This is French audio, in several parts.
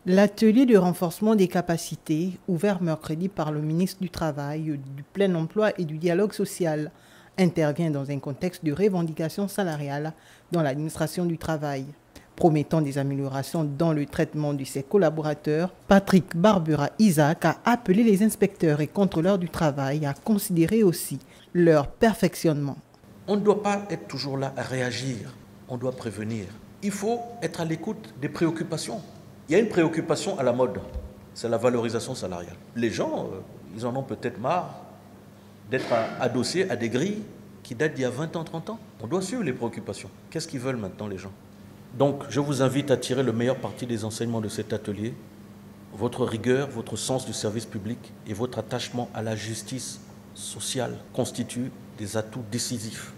L'atelier de renforcement des capacités, ouvert mercredi par le ministre du Travail, du Plein Emploi et du Dialogue social, intervient dans un contexte de revendication salariale dans l'administration du travail. Promettant des améliorations dans le traitement de ses collaborateurs, Patrick Barbera-Isaac a appelé les inspecteurs et contrôleurs du travail à considérer aussi leur perfectionnement. On ne doit pas être toujours là à réagir, on doit prévenir. Il faut être à l'écoute des préoccupations. Il y a une préoccupation à la mode, c'est la valorisation salariale. Les gens, ils en ont peut-être marre d'être adossés à des grilles qui datent d'il y a 20 ans, 30 ans. On doit suivre les préoccupations. Qu'est-ce qu'ils veulent maintenant les gens? Donc je vous invite à tirer le meilleur parti des enseignements de cet atelier. Votre rigueur, votre sens du service public et votre attachement à la justice sociale constituent des atouts décisifs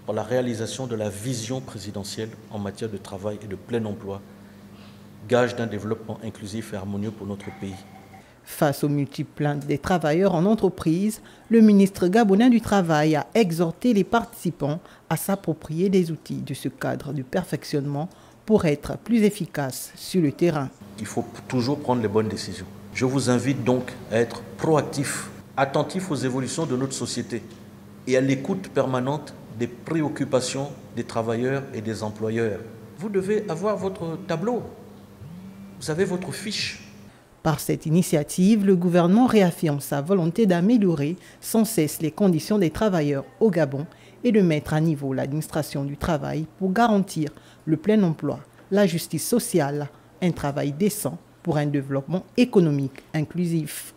pour la réalisation de la vision présidentielle en matière de travail et de plein emploi, gage d'un développement inclusif et harmonieux pour notre pays. Face aux multiples plaintes des travailleurs en entreprise, le ministre gabonais du Travail a exhorté les participants à s'approprier des outils de ce cadre de perfectionnement pour être plus efficaces sur le terrain. Il faut toujours prendre les bonnes décisions. Je vous invite donc à être proactif, attentif aux évolutions de notre société et à l'écoute permanente des préoccupations des travailleurs et des employeurs. Vous devez avoir votre tableau, vous avez votre fiche. Par cette initiative, le gouvernement réaffirme sa volonté d'améliorer sans cesse les conditions des travailleurs au Gabon et de mettre à niveau l'administration du travail pour garantir le plein emploi, la justice sociale, un travail décent pour un développement économique inclusif.